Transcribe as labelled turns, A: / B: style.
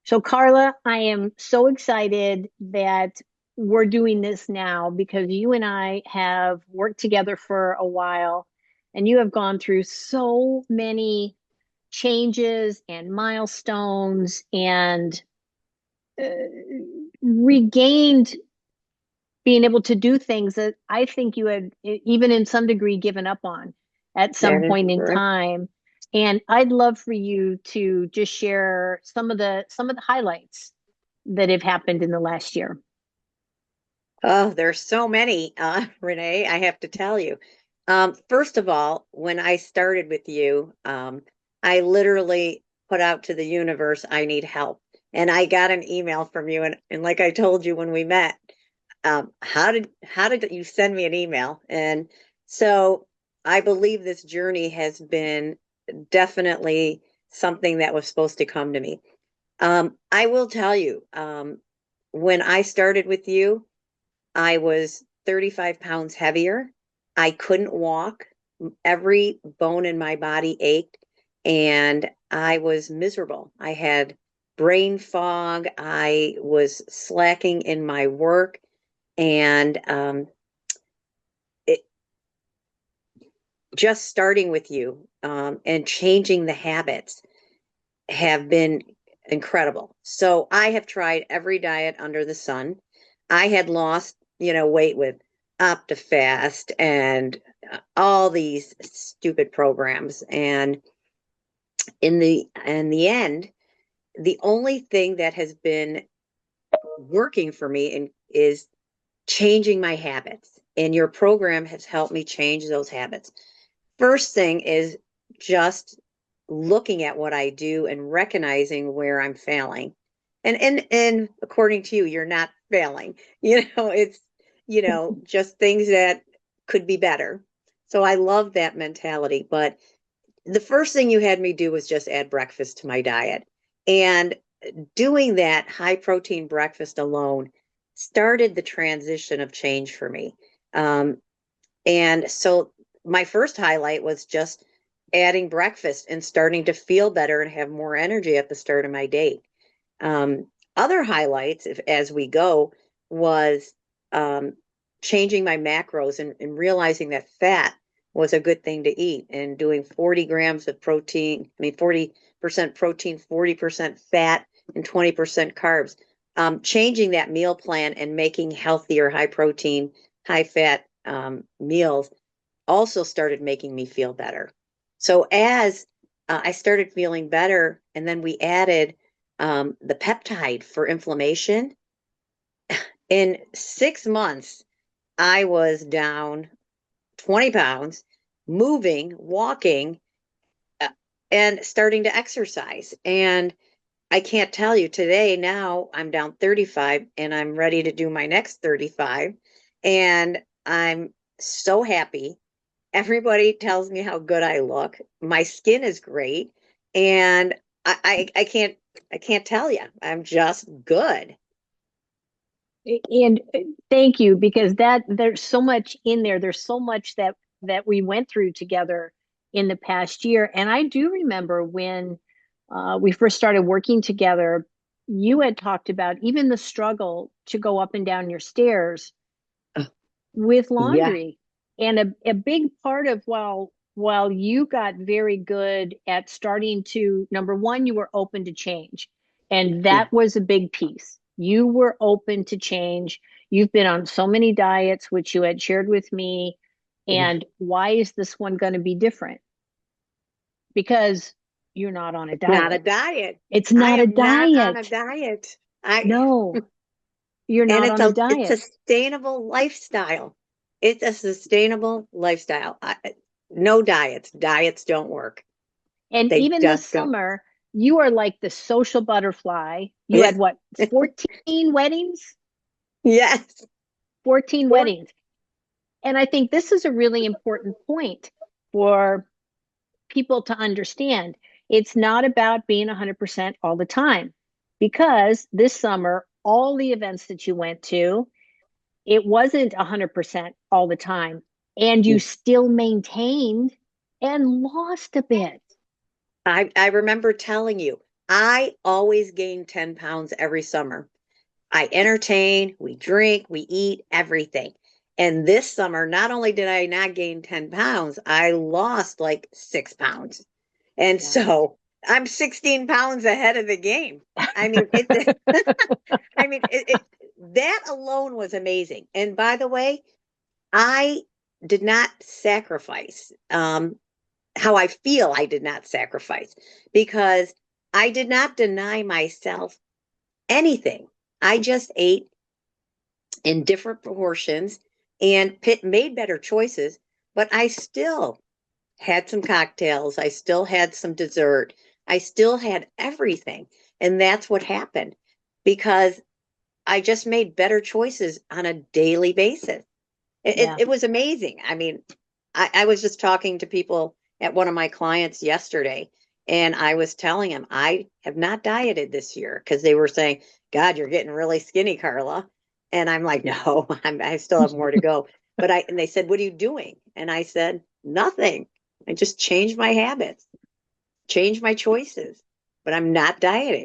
A: So, Carla, I am so excited that we're doing this now because you and I have worked together for a while and you have gone through so many changes and milestones and uh, regained being able to do things that I think you had, even in some degree, given up on at some
B: That is
A: point in
B: correct.
A: time. And I'd love for you to just share some of the highlights that have happened in the last year.
B: Oh, there's so many, Renee, I have to tell you. First of all, when I started with you, I literally put out to the universe, I need help. And I got an email from you. And like I told you when we met, how did you send me an email? And so I believe this journey has been definitely something that was supposed to come to me. I will tell you, when I started with you, I was 35 pounds heavier. I couldn't walk. Every bone in my body ached, and I was miserable. I had brain fog. I was slacking in my work, and it, just starting with you and changing the habits have been incredible. So I have tried every diet under the sun. I had lost, weight with OptiFast and all these stupid programs. And in the end, the only thing that has been working for me is changing my habits. And your program has helped me change those habits. First thing is just looking at what I do and recognizing where I'm failing. And according to you, you're not failing. It's just things that could be better. So I love that mentality. But the first thing you had me do was just add breakfast to my diet. And doing that high protein breakfast alone started the transition of change for me. Um, and so my first highlight was just adding breakfast and starting to feel better and have more energy at the start of my day. Other highlights, as we go, was um, changing my macros and realizing that fat was a good thing to eat and doing 40 grams of protein, 40% protein, 40% fat, and 20% carbs. Changing that meal plan and making healthier, high protein, high fat meals also started making me feel better. So as I started feeling better, and then we added the peptide for inflammation, in 6 months, I was down 20 pounds, moving, walking, uh, and starting to exercise. And I can't tell you today, now I'm down 35 and I'm ready to do my next 35. And I'm so happy. Everybody tells me how good I look. My skin is great. And I can't tell you. I'm just good.
A: And thank you because that there's so much in there. There's so much that we went through together in the past year. And I do remember when we first started working together, you had talked about even the struggle to go up and down your stairs with
B: Yeah.
A: laundry. And a big part of while you got very good at starting to, number one, you were open to change. And that was a big piece. You were open to change. You've been on so many diets, which you had shared with me.
B: Yeah.
A: And why is this one going to be different? Because you're not on a
B: Not a
A: diet.
B: diet.
A: It's
B: I
A: not a
B: am not on a
A: diet.
B: diet. I
A: No, you're
B: and
A: not
B: it's
A: on a
B: a
A: diet.
B: sustainable lifestyle. It's a sustainable lifestyle. No diets. Diets don't work.
A: And
B: They
A: even this
B: just don't.
A: summer, you are like the social butterfly. You
B: Yeah.
A: had what, 14 weddings?
B: Yes.
A: 14
B: Or
A: weddings. And I think this is a really important point for people to understand. It's not about being 100% all the time because this summer, all the events that you went to, it wasn't 100% all the time. And you still maintained and lost a bit.
B: I remember telling you, I always gain 10 pounds every summer. I entertain, we drink, we eat, everything. And this summer, not only did I not gain 10 pounds, I lost like 6 pounds. And
A: Yeah.
B: so I'm 16 pounds ahead of the game. I mean, I mean, that alone was amazing. And by the way, I did not sacrifice how I feel. I did not sacrifice because I did not deny myself anything. I just ate in different proportions and made better choices, but I still had some cocktails. I still had some dessert. I still had everything. And that's what happened because I just made better choices on a daily basis.
A: Yeah.
B: It was amazing. I mean, I was just talking to people at one of my clients yesterday, and I was telling them I have not dieted this year because they were saying, God, you're getting really skinny, Karla. And I'm like, no, I still have more to go. And they said, what are you doing? And I said, nothing. I just changed my habits, changed my choices, but I'm not dieting.